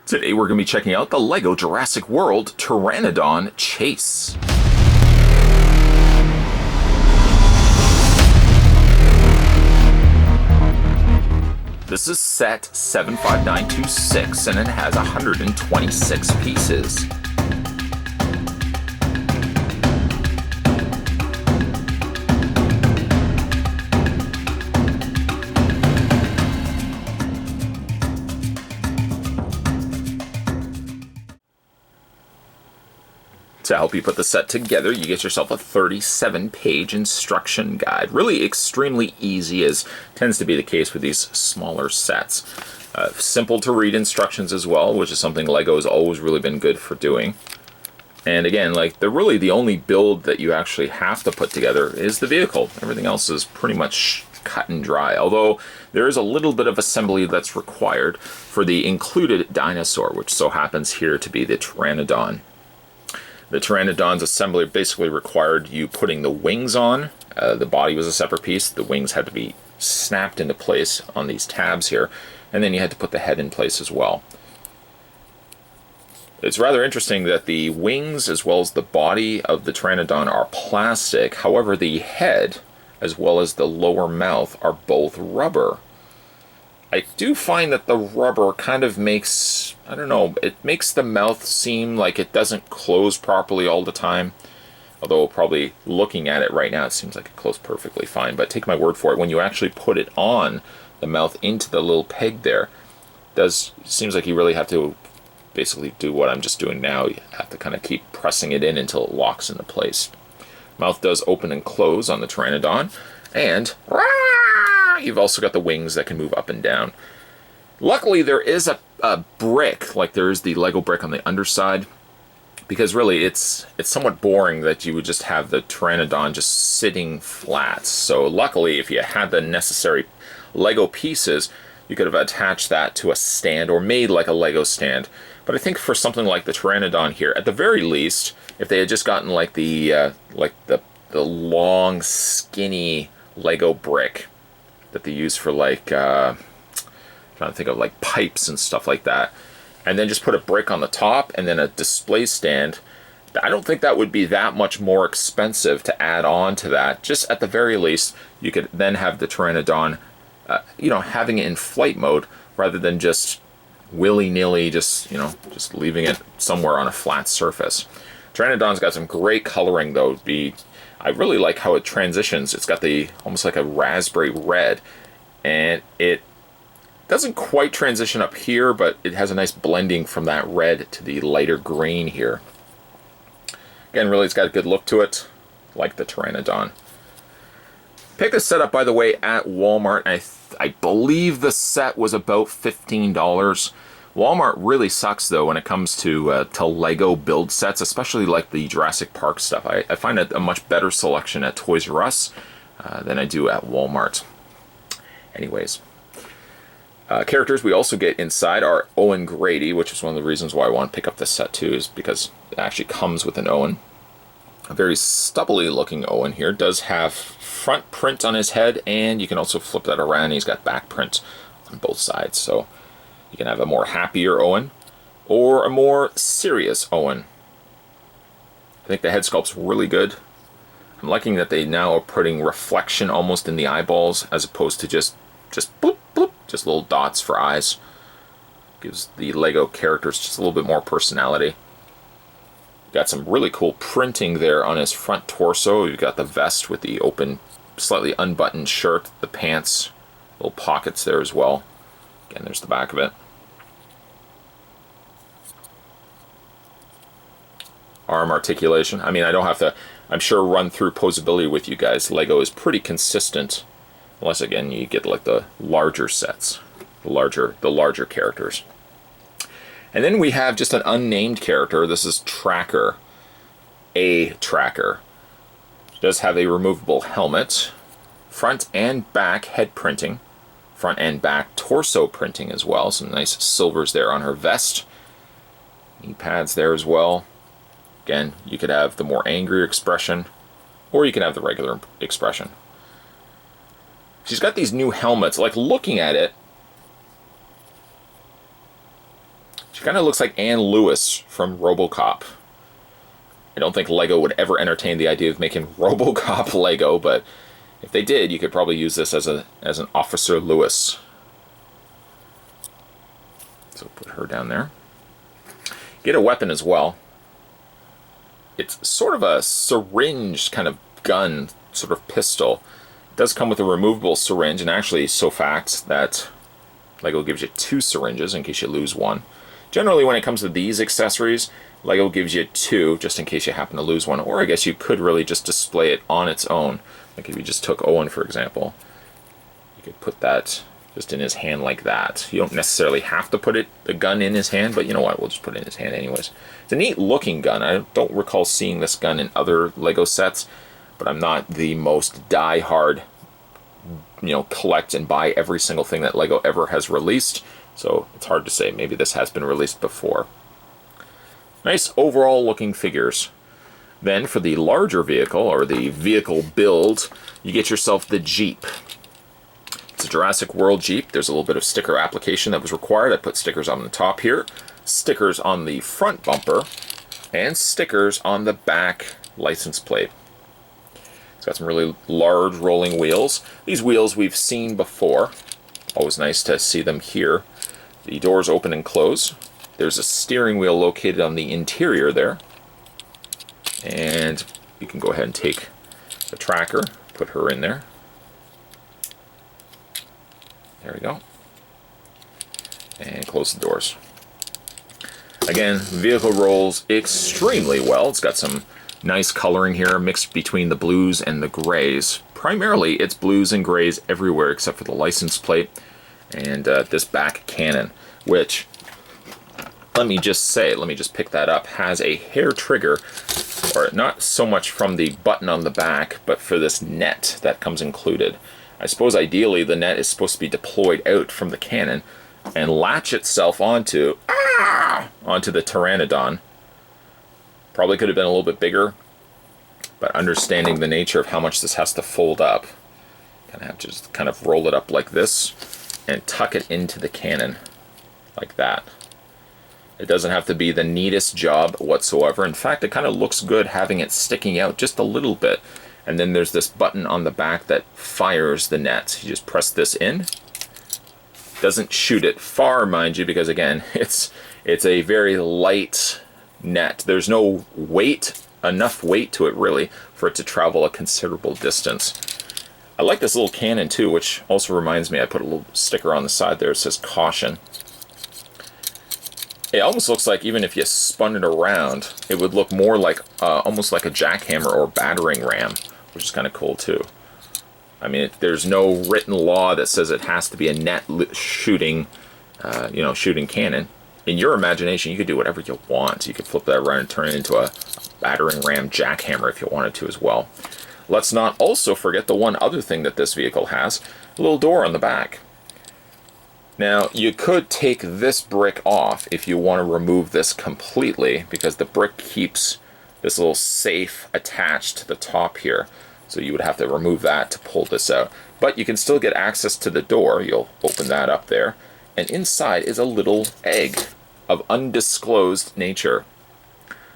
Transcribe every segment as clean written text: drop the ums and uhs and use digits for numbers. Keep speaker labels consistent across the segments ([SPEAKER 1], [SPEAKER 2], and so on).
[SPEAKER 1] Today we're going to be checking out the LEGO Jurassic World Pteranodon Chase. This is set 75926 and it has 126 pieces. To help you put the set together, you get yourself a 37-page instruction guide. Really extremely easy, as tends to be the case with these smaller sets. Simple to read instructions as well, which is something LEGO has always really been good for doing. And again, like, really the only build that you actually have to put together is the vehicle. Everything else is pretty much cut and dry, although there is a little bit of assembly that's required for the included dinosaur, which so happens here to be the Pteranodon. The Pteranodon's assembly basically required you putting the wings on. The body was a separate piece. The wings had to be snapped into place on these tabs here, and then you had to put the head in place as well. It's rather interesting that the wings as well as the body of the Pteranodon are plastic. However, the head as well as the lower mouth are both rubber. I do find that the rubber kind of makes, I don't know, it makes the mouth seem like it doesn't close properly all the time. Although probably looking at it right now, it seems like it closed perfectly fine. But take my word for it, when you actually put it on the mouth into the little peg there, seems like you really have to basically do what I'm just doing now. You have to kind of keep pressing it in until it locks into place. Mouth does open and close on the Pteranodon. And you've also got the wings that can move up and down. Luckily, there is a brick, like there is the Lego brick on the underside, because really it's somewhat boring that you would just have the Pteranodon just sitting flat. So luckily, if you had the necessary Lego pieces, you could have attached that to a stand or made like a Lego stand. But I think for something like the Pteranodon here, at the very least, if they had just gotten like the long, skinny Lego brick that they use for like trying to think of like pipes and stuff like that, and then just put a brick on the top and then a display stand, I don't think that would be that much more expensive to add on to that. Just at the very least, you could then have the Pteranodon having it in flight mode rather than just willy-nilly just leaving it somewhere on a flat surface. Pteranodon's got some great coloring though. I really like how it transitions. It's got the almost like a raspberry red, and it doesn't quite transition up here, but it has a nice blending from that red to the lighter green here. Again, really it's got a good look to it, like the Pteranodon. Picked this set up, by the way, at Walmart. I believe the set was about $15. Walmart really sucks though when it comes to Lego build sets, especially like the Jurassic Park stuff. I find it a much better selection at Toys R Us than I do at Walmart. Anyways, characters we also get inside are Owen Grady, which is one of the reasons why I want to pick up this set too, is because it actually comes with an Owen. A very stubbly looking Owen here. Does have front print on his head, and you can also flip that around. He's got back print on both sides, so you can have a more happier Owen or a more serious Owen. I think the head sculpt's really good. I'm liking that they now are putting reflection almost in the eyeballs as opposed to just bloop, bloop, just little dots for eyes. Gives the Lego characters just a little bit more personality. Got some really cool printing there on his front torso. You've got the vest with the open, slightly unbuttoned shirt, the pants, little pockets there as well. Again, there's the back of it. Arm articulation. I mean, I don't have to, I'm sure, run through posability with you guys. Lego is pretty consistent, unless again you get like the larger sets, the larger characters. And then we have just an unnamed character. This is Tracker, a Tracker. It does have a removable helmet, front and back head printing, front and back torso printing as well. Some nice silvers there on her vest. Knee pads there as well. Again, you could have the more angry expression, or you can have the regular expression. She's got these new helmets. Like, looking at it, She kind of looks like Anne Lewis from RoboCop. I don't think Lego would ever entertain the idea of making RoboCop Lego, but if they did, you could probably use this as an Officer Lewis. So put her down there. Get a weapon as well. It's sort of a syringe kind of gun, sort of pistol. It does come with a removable syringe, and actually, so fact that Lego gives you 2 syringes in case you lose one. Generally, when it comes to these accessories, Lego gives you 2 just in case you happen to lose one, or I guess you could really just display it on its own. Like if you just took Owen, for example, you could put that just in his hand like that. You don't necessarily have to put the gun in his hand, but you know what, we'll just put it in his hand anyways. It's a neat looking gun. I don't recall seeing this gun in other Lego sets, but I'm not the most die-hard, collect and buy every single thing that Lego ever has released, so it's hard to say. Maybe this has been released before. Nice overall looking figures. Then for the larger vehicle, or the vehicle build, you get yourself the Jeep. It's a Jurassic World Jeep. There's a little bit of sticker application that was required. I put stickers on the top here, stickers on the front bumper, and stickers on the back license plate. It's got some really large rolling wheels. These wheels we've seen before. Always nice to see them here. The doors open and close. There's a steering wheel located on the interior there. And you can go ahead and take the tracker, put her in there. There we go. And close the doors. Again, vehicle rolls extremely well. It's got some nice coloring here, mixed between the blues and the grays. Primarily, it's blues and grays everywhere except for the license plate and this back cannon, which, let me just pick that up, has a hair trigger, or not so much from the button on the back, but for this net that comes included. I suppose ideally the net is supposed to be deployed out from the cannon and latch itself onto the Pteranodon. Probably could have been a little bit bigger, but understanding the nature of how much this has to fold up, gonna have to just kind of roll it up like this and tuck it into the cannon like that. It doesn't have to be the neatest job whatsoever. In fact, it kind of looks good having it sticking out just a little bit. And then there's this button on the back that fires the net. You just press this in. Doesn't shoot it far, mind you, because again, it's a very light net. There's no weight, enough weight to it really, for it to travel a considerable distance. I like this little cannon too, which also reminds me, I put a little sticker on the side there. It says caution. It almost looks like even if you spun it around, it would look more like almost like a jackhammer or battering ram, which is kind of cool too. I mean, there's no written law that says it has to be a net shooting, shooting cannon. In your imagination, you could do whatever you want. You could flip that around and turn it into a battering ram jackhammer if you wanted to as well. Let's not also forget the one other thing that this vehicle has, a little door on the back. Now, you could take this brick off if you want to remove this completely, because the brick keeps this little safe attached to the top here. So you would have to remove that to pull this out. But you can still get access to the door. You'll open that up there. And inside is a little egg of undisclosed nature.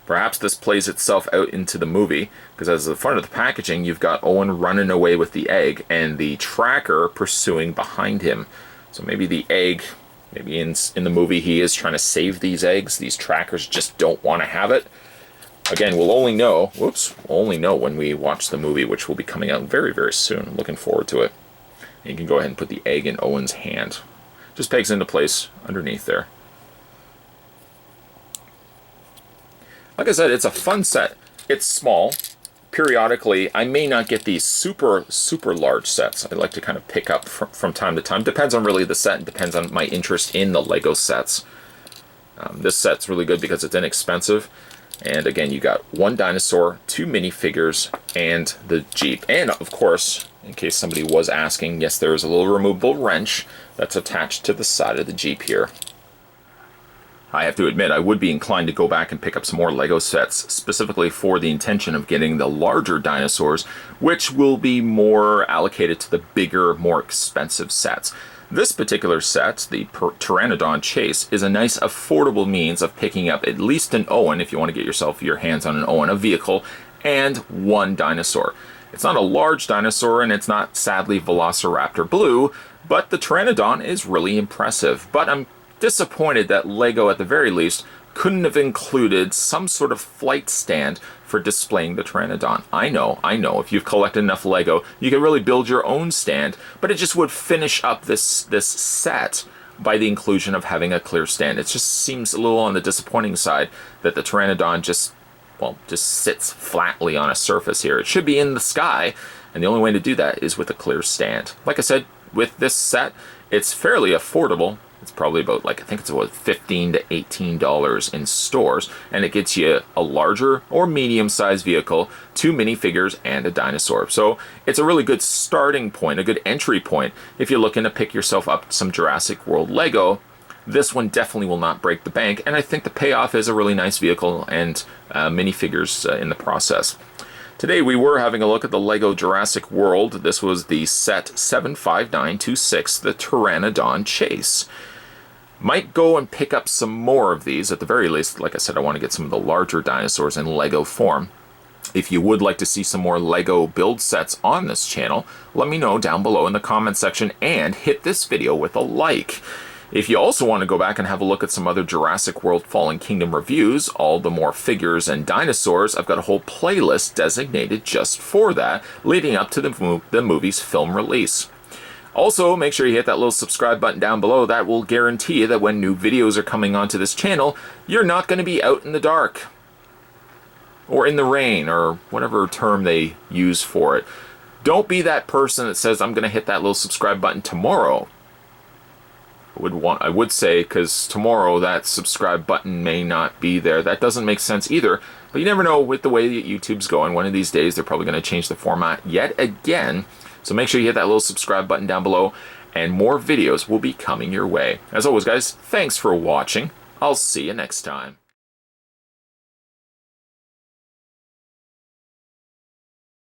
[SPEAKER 1] Perhaps this plays itself out into the movie, because as the front of the packaging, you've got Owen running away with the egg and the tracker pursuing behind him. So maybe the egg, maybe in the movie he is trying to save these eggs. These trackers just don't want to have it. Again, we'll only know when we watch the movie, which will be coming out very, very soon. I'm looking forward to it. And you can go ahead and put the egg in Owen's hand. Just pegs into place underneath there. Like I said, it's a fun set. It's small. Periodically, I may not get these super, super large sets. I like to kind of pick up from time to time. Depends on really the set. It depends on my interest in the Lego sets. This set's really good because it's inexpensive. And again, you got one dinosaur, 2 minifigures, and the Jeep. And of course, in case somebody was asking, yes, there is a little removable wrench that's attached to the side of the Jeep here. I have to admit, I would be inclined to go back and pick up some more Lego sets, specifically for the intention of getting the larger dinosaurs, which will be more allocated to the bigger, more expensive sets. This particular set, the Pteranodon Chase, is a nice affordable means of picking up at least an Owen, if you want to get your hands on an Owen, a vehicle, and one dinosaur. It's not a large dinosaur, and it's not, sadly, Velociraptor Blue, but the Pteranodon is really impressive. But I'm disappointed that LEGO, at the very least, couldn't have included some sort of flight stand for displaying the Pteranodon. I know, if you've collected enough LEGO, you can really build your own stand, but it just would finish up this set by the inclusion of having a clear stand. It just seems a little on the disappointing side that the Pteranodon just sits flatly on a surface here. It should be in the sky, and the only way to do that is with a clear stand. Like I said, with this set, it's fairly affordable. It's probably about, I think it's about $15 to $18 in stores, and it gets you a larger or medium-sized vehicle, 2 minifigures, and a dinosaur. So it's a really good starting point, a good entry point, if you're looking to pick yourself up some Jurassic World LEGO. This one definitely will not break the bank, and I think the payoff is a really nice vehicle and minifigures in the process. Today we were having a look at the LEGO Jurassic World. This was the set 75926, the Pteranodon Chase. Might go and pick up some more of these. At the very least, like I said, I want to get some of the larger dinosaurs in LEGO form. If you would like to see some more LEGO build sets on this channel, let me know down below in the comment section, and hit this video with a like. If you also want to go back and have a look at some other Jurassic World Fallen Kingdom reviews, all the more figures and dinosaurs, I've got a whole playlist designated just for that, leading up to the movie's film release. Also, make sure you hit that little subscribe button down below. That will guarantee you that when new videos are coming onto this channel, you're not going to be out in the dark. Or in the rain, or whatever term they use for it. Don't be that person that says, I'm going to hit that little subscribe button tomorrow. I would say, because tomorrow that subscribe button may not be there. That doesn't make sense either. But you never know with the way that YouTube's going. One of these days, they're probably going to change the format yet again. So make sure you hit that little subscribe button down below, and more videos will be coming your way. As always, guys, thanks for watching. I'll see you next time.